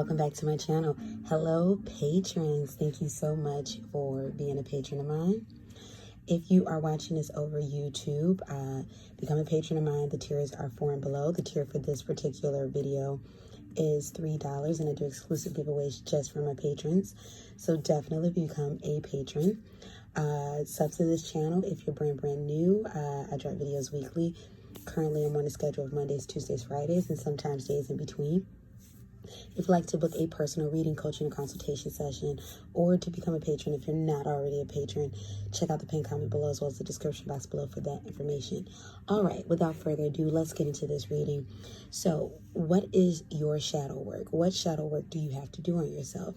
welcome back to my channel. Hello patrons, thank you so much for being a patron of mine. If you are watching this over YouTube, become a patron of mine. The tiers are 4 and below. The tier for this particular video is $3, and I do exclusive giveaways just for my patrons. So definitely become a patron. Sub to this channel if you're brand new. I drop videos weekly. Currently I'm on a schedule of Mondays, Tuesdays, Fridays, and sometimes days in between. If you'd like to book a personal reading, coaching, and consultation session, or to become a patron if you're not already a patron, check out the pinned comment below as well as the description box below for that information. All right, without further ado, let's get into this reading. So, what is your shadow work? What shadow work do you have to do on yourself?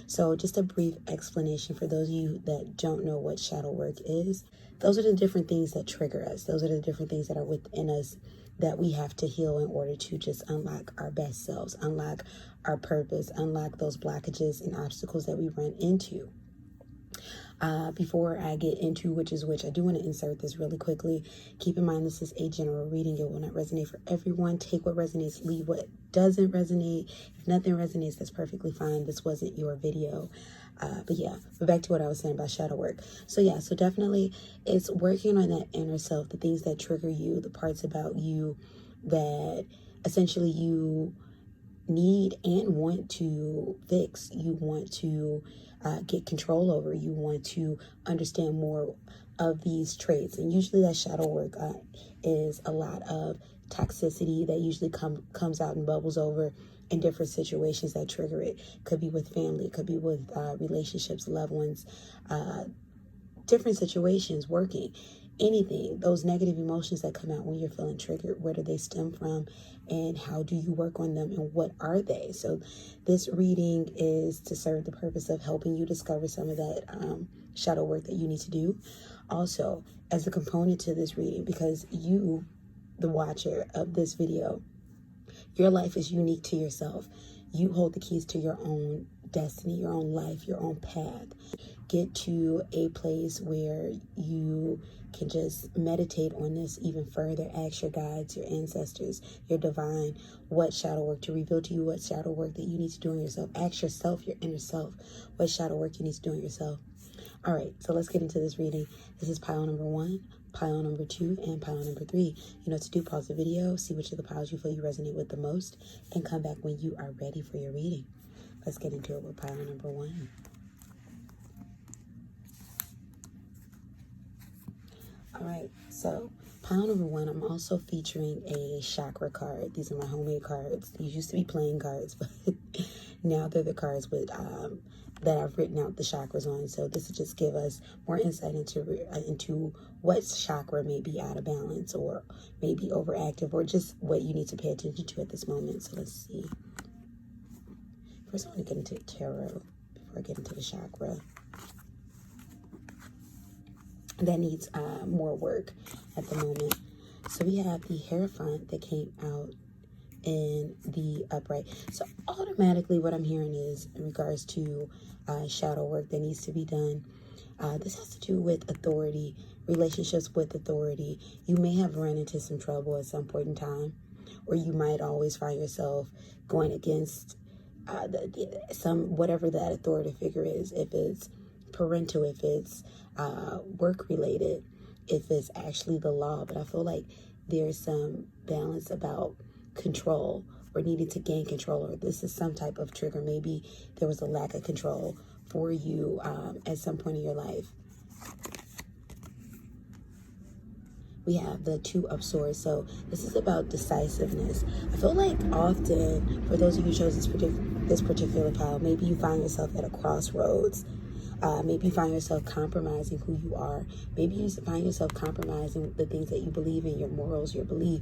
So, just a brief explanation for those of you that don't know what shadow work is. Those are the different things that trigger us. Those are the different things that are within us that we have to heal in order to just unlock our best selves, unlock our purpose, unlock those blockages and obstacles that we run into. Before I get into which is which, I do want to insert this really quickly. Keep in mind, this is a general reading. It will not resonate for everyone. Take what resonates, leave what doesn't resonate. If nothing resonates, that's perfectly fine. This wasn't your video. But back to what I was saying about shadow work. So definitely it's working on that inner self, the things that trigger you, the parts about you that essentially you need and want to fix. You want to get control over. You want to understand more of these traits. And usually that shadow work is a lot of toxicity that usually comes out and bubbles over in different situations that trigger it. Could be with family, it could be with relationships, loved ones, different situations, working, anything. Those negative emotions that come out when you're feeling triggered, where do they stem from and how do you work on them and what are they? So this reading is to serve the purpose of helping you discover some of that shadow work that you need to do. Also, as a component to this reading, because you, the watcher of this video, your life is unique to yourself. You hold the keys to your own destiny, your own life, your own path. Get to a place where you can just meditate on this even further. Ask your guides, your ancestors, your divine, what shadow work to reveal to you, what shadow work that you need to do on yourself. Ask yourself, your inner self, what shadow work you need to do on yourself. All right, so let's get into this reading. This is pile number 1, pile number 2, and pile number 3. You know what to do. Pause the video, see which of the piles you feel you resonate with the most, and come back when you are ready for your reading. Let's get into it with pile number 1. All right, so pile number 1, I'm also featuring a chakra card. These are my homemade cards. These used to be playing cards, but now they're the cards with that I've written out the chakras on. So this will just give us more insight into what chakra may be out of balance or maybe overactive, or just what you need to pay attention to at this moment. So let's see. First, I want to get into tarot before I get into the chakra. That needs more work at the moment. So we have the Hierophant that came out in the upright. So automatically what I'm hearing is in regards to shadow work that needs to be done. This has to do with authority, relationships with authority. You may have run into some trouble at some point in time, or you might always find yourself going against whatever that authority figure is. If it's parental, if it's work related, if it's actually the law. But I feel like there's some balance about control or needing to gain control, or this is some type of trigger. Maybe there was a lack of control for you at some point in your life. We have the 2 of Swords. So this is about decisiveness. I feel like often, for those of you who chose this particular pile, maybe you find yourself at a crossroads. Maybe you find yourself compromising who you are. Maybe you find yourself compromising the things that you believe in, your morals, your belief.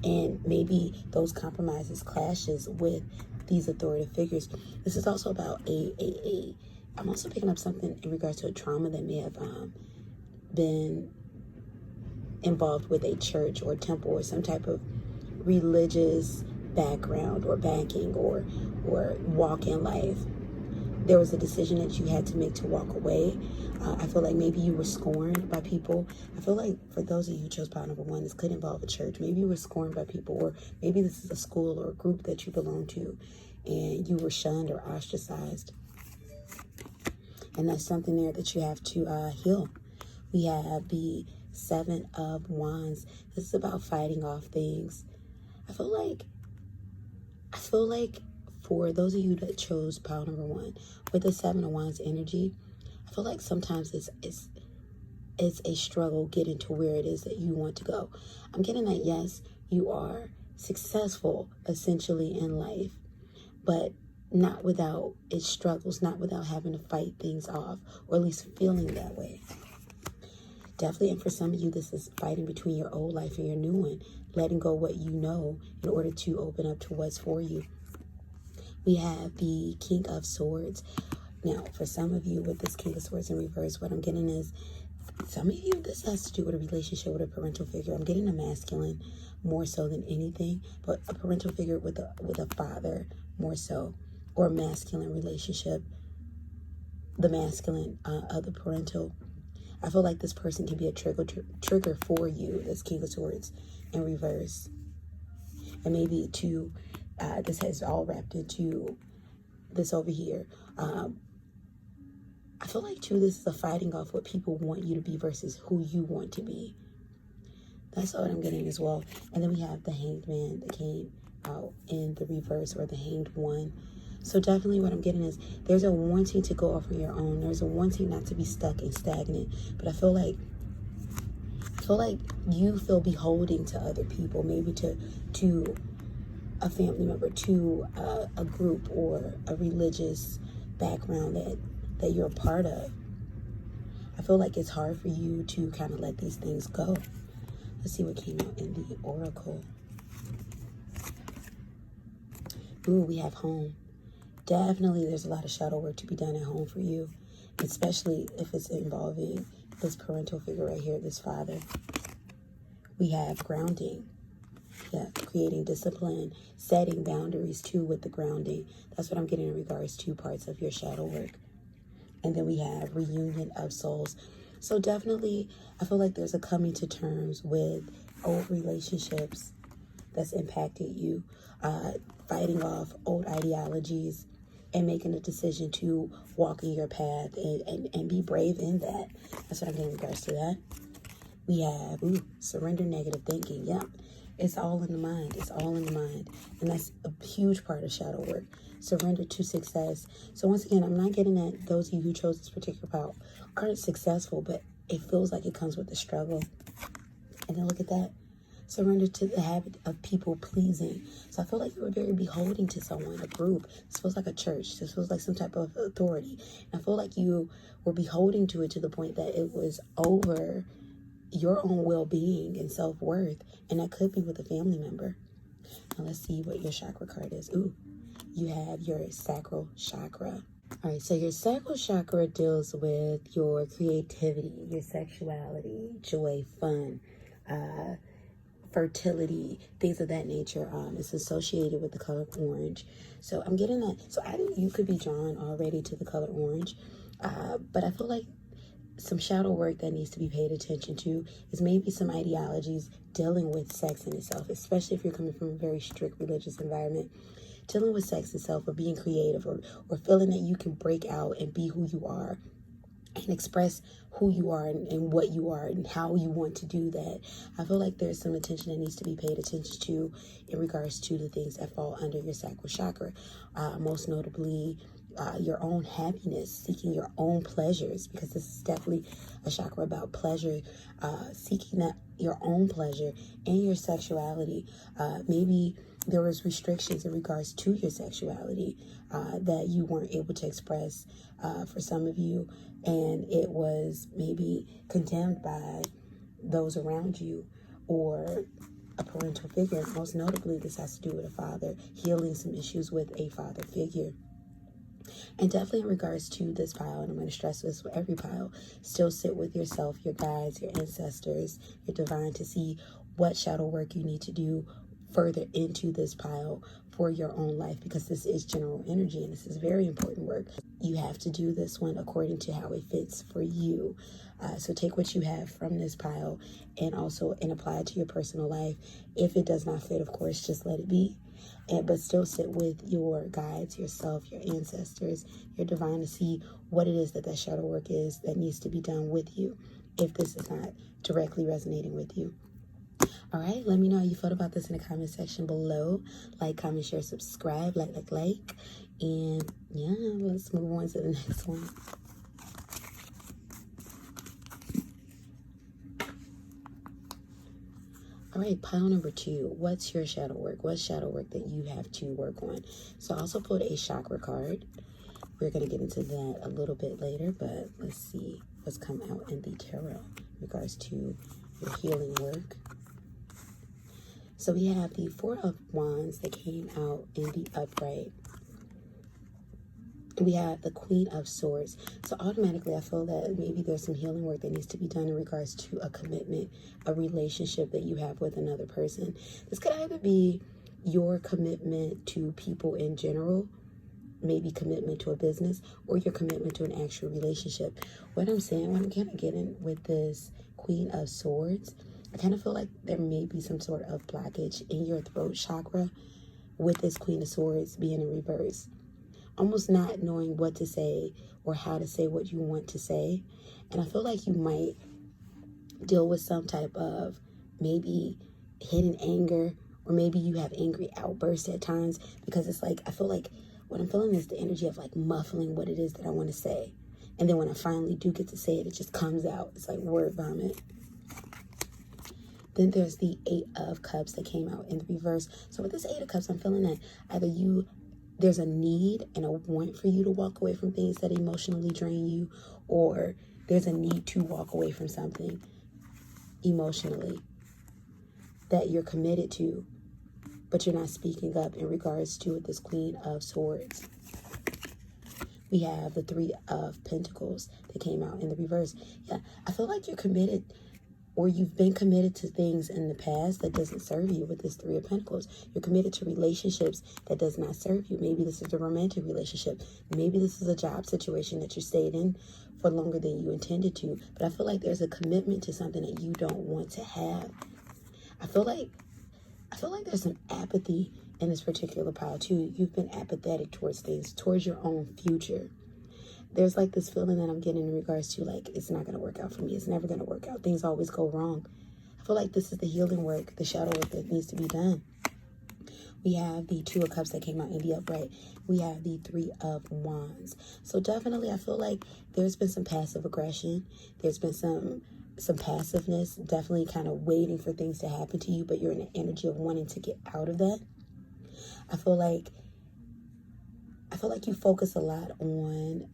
And maybe those compromises clashes with these authoritative figures. This is also about I'm also picking up something in regards to a trauma that may have been involved with a church or temple or some type of religious background or backing or walk in life. There was a decision that you had to make to walk away. I feel like maybe you were scorned by people. I feel like for those of you who chose pile number 1, this could involve a church. Maybe you were scorned by people, or maybe this is a school or a group that you belong to, and you were shunned or ostracized. And that's something there that you have to heal. We have the Seven of Wands. This is about fighting off things. I feel like for those of you that chose pile number 1 with the Seven of Wands energy, I feel like sometimes it's a struggle getting to where it is that you want to go. I'm getting that, yes, you are successful essentially in life, but not without its struggles, not without having to fight things off, or at least feeling that way. Definitely, and for some of you, this is fighting between your old life and your new one, letting go what you know in order to open up to what's for you. We have the King of Swords. Now, for some of you with this King of Swords in reverse, what I'm getting is, some of you, this has to do with a relationship with a parental figure. I'm getting a masculine more so than anything, but a parental figure with a father more so, or a masculine relationship, the masculine of the parental. I feel like this person can be a trigger for you, this King of Swords in reverse. And maybe this has all wrapped into this over here. I feel like, too, this is a fighting off what people want you to be versus who you want to be. That's what I'm getting as well. And then we have the Hanged Man that came out in the reverse, or the Hanged One. So definitely what I'm getting is there's a wanting to go off on your own. There's a wanting not to be stuck and stagnant. But I feel like you feel beholding to other people, maybe to a family member, to a group or a religious background that you're a part of. I feel like it's hard for you to kind of let these things go. Let's see what came out in the Oracle. Ooh, we have home. Definitely there's a lot of shadow work to be done at home for you, especially if it's involving this parental figure right here, this father. We have grounding. Yeah, creating discipline, setting boundaries too with the grounding. That's what I'm getting in regards to parts of your shadow work. And then we have reunion of souls. So definitely, I feel like there's a coming to terms with old relationships that's impacted you, fighting off old ideologies, and making a decision to walk in your path and be brave in that. That's what I'm getting in regards to that. We have surrender negative thinking. Yep. It's all in the mind. It's all in the mind. And that's a huge part of shadow work. Surrender to success. So once again, I'm not getting at those of you who chose this particular pile aren't successful, but it feels like it comes with the struggle. And then look at that. Surrender to the habit of people pleasing. So I feel like you were very beholding to someone, a group. This feels like a church. This feels like some type of authority. And I feel like you were beholding to it to the point that it was over your own well-being and self-worth. And that could be with a family member. Now let's see what your chakra card is. Ooh, you have your sacral chakra. All right, so your sacral chakra deals with your creativity, your sexuality, joy, fun, fertility, things of that nature. It's associated with the color orange. So I'm getting that. So you could be drawn already to the color orange, but I feel like some shadow work that needs to be paid attention to is maybe some ideologies dealing with sex in itself, especially if you're coming from a very strict religious environment. Dealing with sex itself, or being creative, or feeling that you can break out and be who you are and express who you are and what you are and how you want to do that. I feel like there's some attention that needs to be paid attention to in regards to the things that fall under your sacral chakra. Most notably, your own happiness, seeking your own pleasures, because this is definitely a chakra about pleasure, seeking that your own pleasure and your sexuality. Maybe there was restrictions in regards to your sexuality that you weren't able to express for some of you, and it was maybe condemned by those around you or a parental figure. Most notably, this has to do with a father, healing some issues with a father figure. And definitely in regards to this pile, and I'm going to stress this with every pile, still sit with yourself, your guides, your ancestors, your divine, to see what shadow work you need to do further into this pile for your own life, because this is general energy and this is very important work. You have to do this one according to how it fits for you. So take what you have from this pile and apply it to your personal life. If it does not fit, of course, just let it be. But still sit with your guides, yourself, your ancestors, your divine, to see what it is that shadow work is that needs to be done with you, if this is not directly resonating with you. All right, let me know how you felt about this in the comment section below. Like, comment, share, subscribe, like. And yeah, let's move on to the next one. All right, pile number 2. What's your shadow work? What's shadow work that you have to work on? So I also pulled a chakra card. We're going to get into that a little bit later, but let's see what's come out in the tarot in regards to your healing work. So we have the 4 of Wands that came out in the upright. We have the Queen of Swords. So automatically I feel that maybe there's some healing work that needs to be done in regards to a commitment, a relationship that you have with another person. This could either be your commitment to people in general, maybe commitment to a business, or your commitment to an actual relationship. What I'm saying, what I'm kind of getting with this Queen of Swords, I kind of feel like there may be some sort of blockage in your throat chakra with this Queen of Swords being in reverse. Almost not knowing what to say or how to say what you want to say. And I feel like you might deal with some type of maybe hidden anger, or maybe you have angry outbursts at times, because it's like, I feel like what I'm feeling is the energy of like muffling what it is that I want to say. And then when I finally do get to say it, it just comes out. It's like word vomit. Then there's the 8 of Cups that came out in the reverse. So with this 8 of Cups, I'm feeling that either there's a need and a want for you to walk away from things that emotionally drain you, or there's a need to walk away from something emotionally that you're committed to, but you're not speaking up in regards to this Queen of Swords. We have the 3 of Pentacles that came out in the reverse. Yeah, I feel like you're committed, or you've been committed to things in the past that doesn't serve you with this 3 of Pentacles. You're committed to relationships that does not serve you. Maybe this is a romantic relationship. Maybe this is a job situation that you stayed in for longer than you intended to. But I feel like there's a commitment to something that you don't want to have. I feel like there's some apathy in this particular pile too. You've been apathetic towards things, towards your own future. There's like this feeling that I'm getting in regards to like, it's not going to work out for me. It's never going to work out. Things always go wrong. I feel like this is the healing work, the shadow work that needs to be done. We have the 2 of Cups that came out in the upright. We have the 3 of Wands. So definitely I feel like there's been some passive aggression. There's been some passiveness, definitely kind of waiting for things to happen to you, but you're in the energy of wanting to get out of that. I feel like you focus a lot on,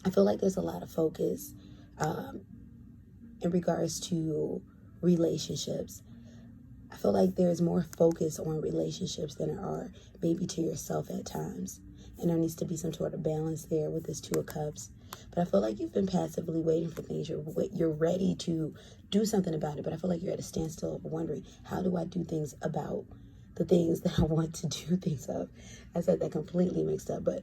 I feel like there's a lot of focus in regards to relationships. I feel like there's more focus on relationships than there are maybe to yourself at times. And there needs to be some sort of balance there with this 2 of Cups. But I feel like you've been passively waiting for things. You're ready to do something about it. But I feel like you're at a standstill of wondering, how do I do things about the things that I want to do things of? I said that completely mixed up. But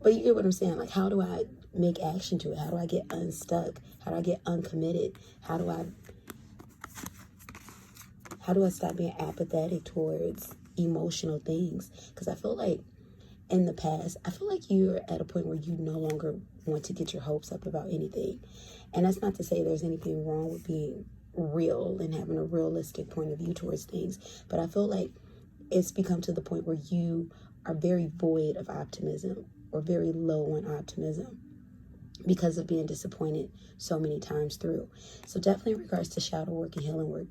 you get what I'm saying. Like, how do I make action to it? How do I get unstuck? How do I get uncommitted? How do I stop being apathetic towards emotional things? Because I feel like in the past, I feel like you're at a point where you no longer want to get your hopes up about anything. And that's not to say there's anything wrong with being real and having a realistic point of view towards things. But I feel like it's become to the point where you are very void of optimism, or very low on optimism, because of being disappointed so many times through. So definitely in regards to shadow work and healing work,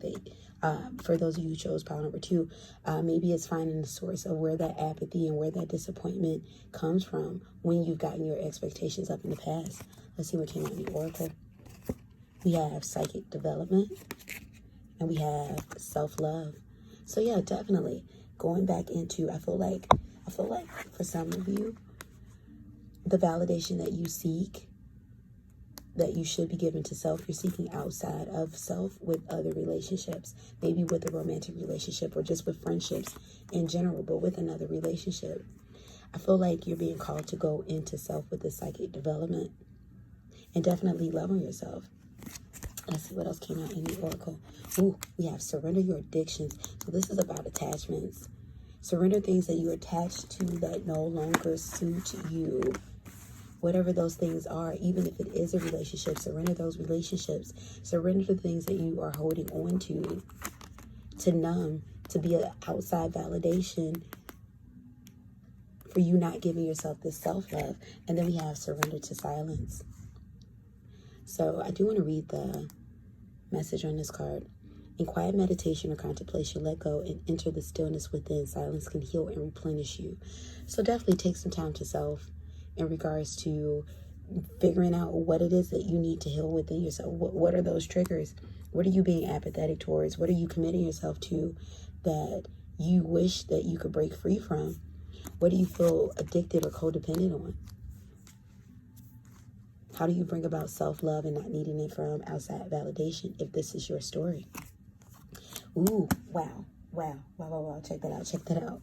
for those of you who chose pile number 2, maybe it's finding the source of where that apathy and where that disappointment comes from when you've gotten your expectations up in the past. Let's see what came out in the oracle. We have psychic development, and we have self-love. So yeah, definitely going back into, I feel like for some of you, the validation that you seek, that you should be giving to self, you're seeking outside of self with other relationships, maybe with a romantic relationship or just with friendships in general, but with another relationship. I feel like you're being called to go into self with this psychic development and definitely love on yourself. Let's see what else came out in the oracle. Ooh, we have surrender your addictions. So this is about attachments. Surrender things that you're attached to that no longer suit you. Whatever those things are, even if it is a relationship, surrender those relationships. Surrender the things that you are holding on to numb, to be an outside validation for you not giving yourself this self-love. And then we have surrender to silence. So I do want to read the message on this card. In quiet meditation or contemplation, let go and enter the stillness within. Silence can heal and replenish you. So definitely take some time to self in regards to figuring out what it is that you need to heal within yourself. What are those triggers? What are you being apathetic towards? What are you committing yourself to that you wish that you could break free from? What do you feel addicted or codependent on? How do you bring about self-love and not needing it from outside validation if this is your story? Ooh, wow. Check that out.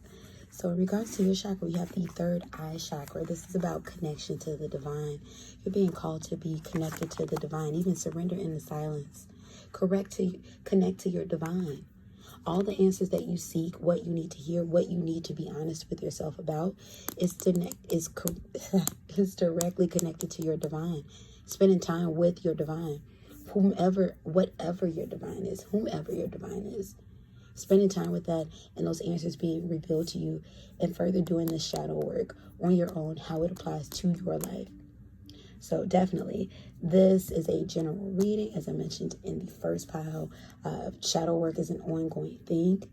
So in regards to your chakra, we have the third eye chakra. This is about connection to the divine. You're being called to be connected to the divine, even surrender in the silence. Connect to your divine. All the answers that you seek, what you need to hear, what you need to be honest with yourself about is directly connected to your divine. Spending time with your divine. Whatever your divine is. Spending time with that and those answers being revealed to you, and further doing the shadow work on your own, how it applies to your life. So definitely, this is a general reading. As I mentioned in the first pile, shadow work is an ongoing thing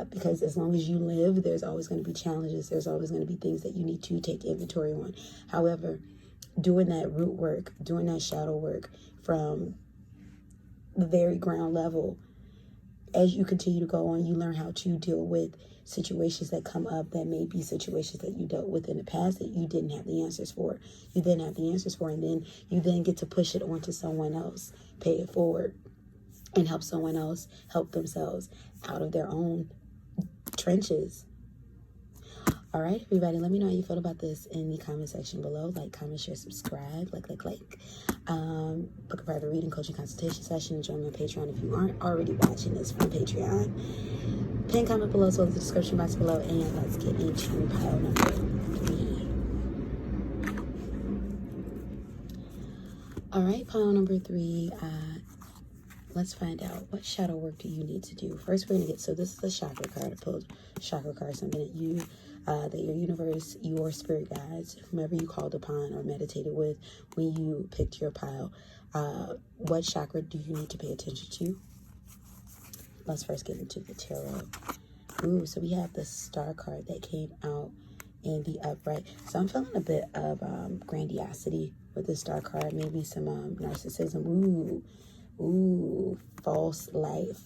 because as long as you live, there's always going to be challenges. There's always going to be things that you need to take inventory on. However, doing that root work, doing that shadow work from the very ground level, as you continue to go on, you learn how to deal with situations that come up that may be situations that you dealt with in the past that you didn't have the answers for. You then have the answers for, and then you then get to push it onto someone else, pay it forward, and help someone else help themselves out of their own trenches. All right, everybody, let me know how you feel about this in the comment section below. Like, comment, share, subscribe, like. Book a private reading, coaching, consultation session, and join my Patreon if you aren't already watching this from Patreon. Pin comment below, so the description box below, and let's get into pile number 3. All right, pile number 3. Let's find out, what shadow work do you need to do? First, we're going to get, so this is a chakra card. I pulled chakra card, something that you, that your universe, your spirit guides, whomever you called upon or meditated with when you picked your pile. What chakra do you need to pay attention to? Let's first get into the tarot. Ooh, so we have the star card that came out in the upright. So I'm feeling a bit of grandiosity with the star card. Maybe some narcissism. Ooh, false life.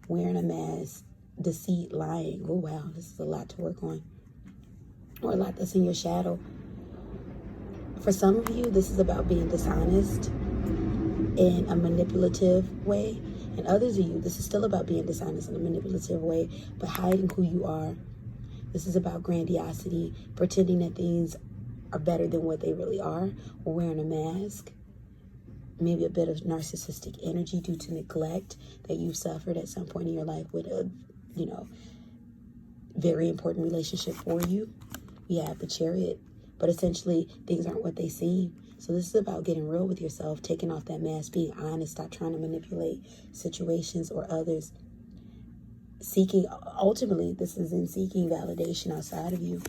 Wearing a mask. Deceit, lying. Oh, wow. This is a lot to work on. Or a lot that's in your shadow. For some of you, this is about being dishonest in a manipulative way. And others of you, this is still about being dishonest in a manipulative way, but hiding who you are. This is about grandiosity, pretending that things are better than what they really are, or wearing a mask. Maybe a bit of narcissistic energy due to neglect that you've suffered at some point in your life with a, very important relationship for you. We have the Chariot, but essentially things aren't what they seem. So this is about getting real with yourself, taking off that mask, being honest, stop trying to manipulate situations or others. Ultimately, this is in seeking validation outside of you.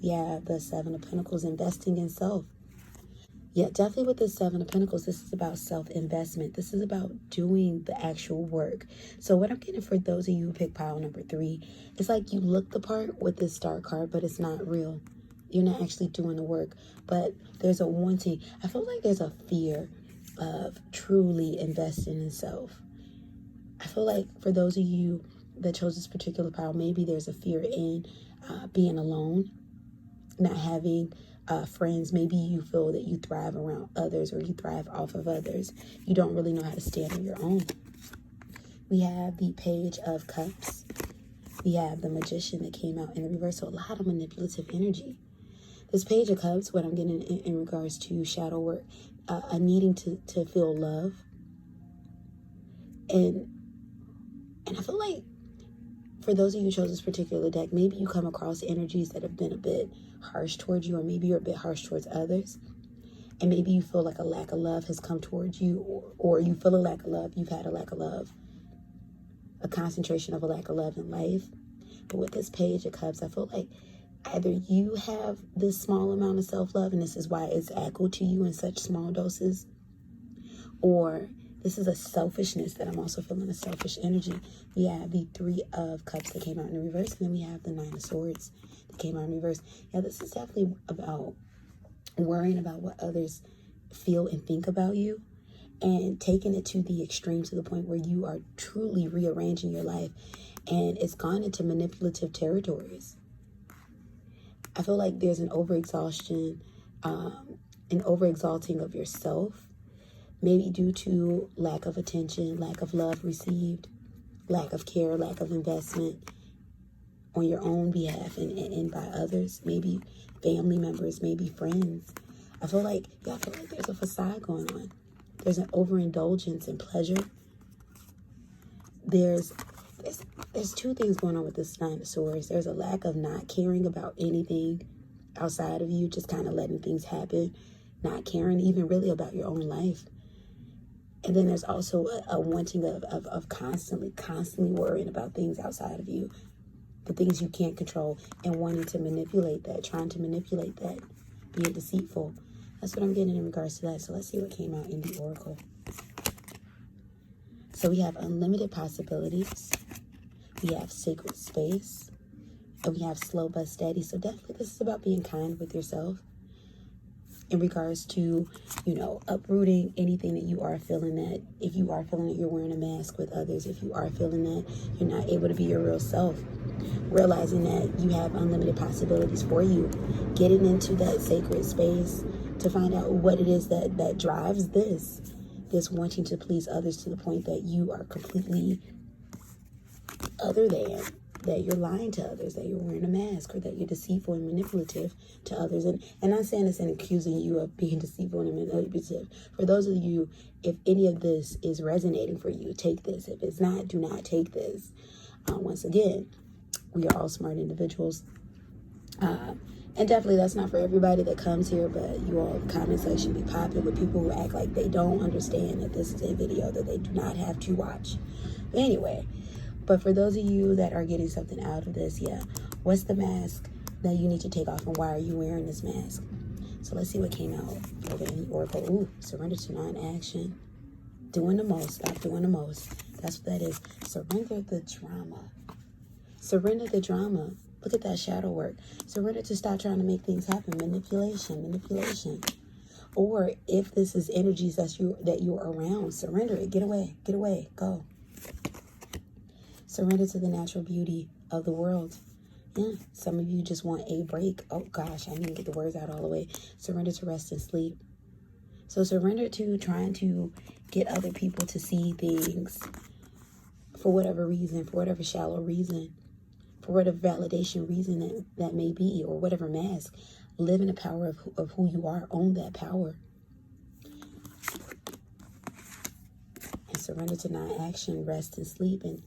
We have the Seven of Pentacles, investing in self. Yeah, definitely with the Seven of Pentacles, this is about self-investment. This is about doing the actual work. So what I'm getting for those of you who pick pile number 3, it's like you look the part with this star card, but it's not real. You're not actually doing the work, but there's a wanting. I feel like there's a fear of truly investing in self. I feel like for those of you that chose this particular pile, maybe there's a fear in being alone, not having friends. Maybe you feel that you thrive around others or you thrive off of others. You don't really know how to stand on your own. We have the Page of Cups. We have the Magician that came out in the reverse. So a lot of manipulative energy. This Page of Cups, what I'm getting in regards to shadow work, a needing to feel love. And I feel like for those of you who chose this particular deck, maybe you come across energies that have been a bit harsh towards you, or maybe you're a bit harsh towards others. And maybe you feel like a lack of love has come towards you, or you feel a lack of love. You've had a lack of love, a concentration of a lack of love in life. But with this Page of Cups, I feel like either you have this small amount of self-love, and this is why it's echoed to you in such small doses, or this is a selfishness that I'm also feeling, a selfish energy. We have the Three of Cups that came out in reverse, and then we have the Nine of Swords that came out in reverse. Yeah, this is definitely about worrying about what others feel and think about you, and taking it to the extreme, to the point where you are truly rearranging your life, and it's gone into manipulative territories. I feel like there's an overexhaustion, an overexalting of yourself, maybe due to lack of attention, lack of love received, lack of care, lack of investment on your own behalf and by others, maybe family members, maybe friends. I feel like there's a facade going on. There's an overindulgence in pleasure. There's two things going on with this Nine of Swords. There's a lack of not caring about anything outside of you, just kind of letting things happen, not caring even really about your own life. And then there's also a wanting of constantly worrying about things outside of you, the things you can't control, and wanting to manipulate that, trying to manipulate that, being deceitful. That's what I'm getting in regards to that. So let's see what came out in the Oracle. So we have unlimited possibilities. We have sacred space. And we have slow but steady. So definitely this is about being kind with yourself in regards to, uprooting anything that you are feeling, that if you are feeling that you're wearing a mask with others, if you are feeling that you're not able to be your real self, realizing that you have unlimited possibilities for you, getting into that sacred space to find out what it is that drives this wanting to please others to the point that you are completely other than, that you're lying to others, that you're wearing a mask, or that you're deceitful and manipulative to others. And not saying this and accusing you of being deceitful and manipulative. For those of you, if any of this is resonating for you, take this. If it's not, do not take this. Once again, we are all smart individuals. And definitely that's not for everybody that comes here, but you all comment section be popping with people who act like they don't understand that this is a video that they do not have to watch. But anyway, but for those of you that are getting something out of this, what's the mask that you need to take off, and why are you wearing this mask? So let's see what came out over in the Oracle. Ooh, surrender to non-action. Doing the most, stop doing the most. That's what that is. Surrender the drama. Surrender the drama. Look at that shadow work. Surrender to stop trying to make things happen. Manipulation. Or if this is energies that you're around, surrender it. Get away, go. Surrender to the natural beauty of the world. Yeah, some of you just want a break. Oh gosh, I need to get the words out all the way. Surrender to rest and sleep. So surrender to trying to get other people to see things for whatever reason, for whatever shallow reason, for whatever validation reason that may be, or whatever mask. Live in the power of who you are. Own that power. And surrender to non-action, rest and sleep, and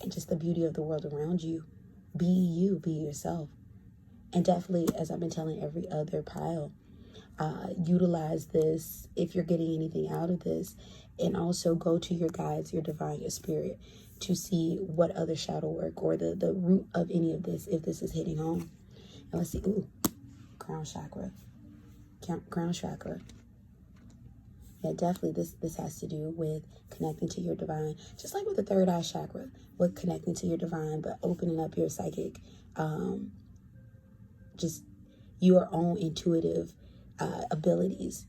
just the beauty of the world around you. Be you, be yourself. And definitely, as I've been telling every other pile, utilize this if you're getting anything out of this. And also go to your guides, your divine, your spirit, to see what other shadow work or the root of any of this, if this is hitting home. And let's see. Ooh, crown chakra. Crown chakra. Yeah, definitely this has to do with connecting to your divine. Just like with the third eye chakra, with connecting to your divine, but opening up your psychic, just your own intuitive abilities.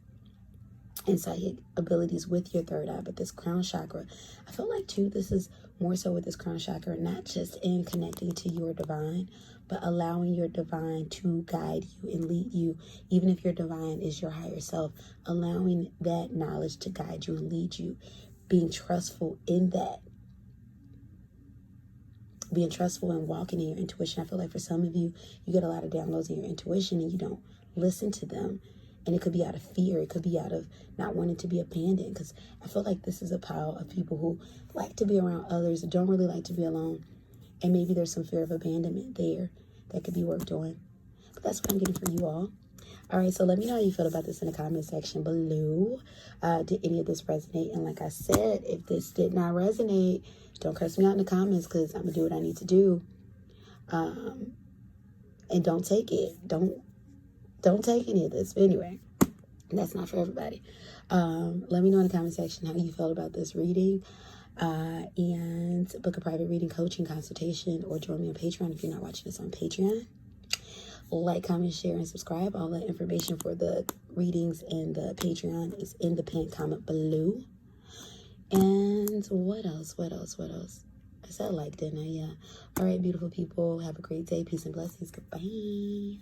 insight abilities with your third eye. But this crown chakra, I feel like too, this is more so with this crown chakra, not just in connecting to your divine, but allowing your divine to guide you and lead you. Even if your divine is your higher self, allowing that knowledge to guide you and lead you, being trustful in that, being trustful and walking in your intuition. I feel like for some of you, you get a lot of downloads in your intuition and you don't listen to them. And it could be out of fear. It could be out of not wanting to be abandoned. Because I feel like this is a pile of people who like to be around others, don't really like to be alone. And maybe there's some fear of abandonment there that could be worked on. But that's what I'm getting for you all. All right, so let me know how you feel about this in the comment section below. Did any of this resonate? And like I said, if this did not resonate, don't curse me out in the comments, because I'm going to do what I need to do. And don't take it. Don't take any of this. But anyway, that's not for everybody. Let me know in the comment section how you felt about this reading. And book a private reading, coaching, consultation, or join me on Patreon if you're not watching this on Patreon. Like, comment, share, and subscribe. All the information for the readings and the Patreon is in the pinned comment below. And what else? I said like, didn't I? Yeah. All right, beautiful people. Have a great day. Peace and blessings. Goodbye.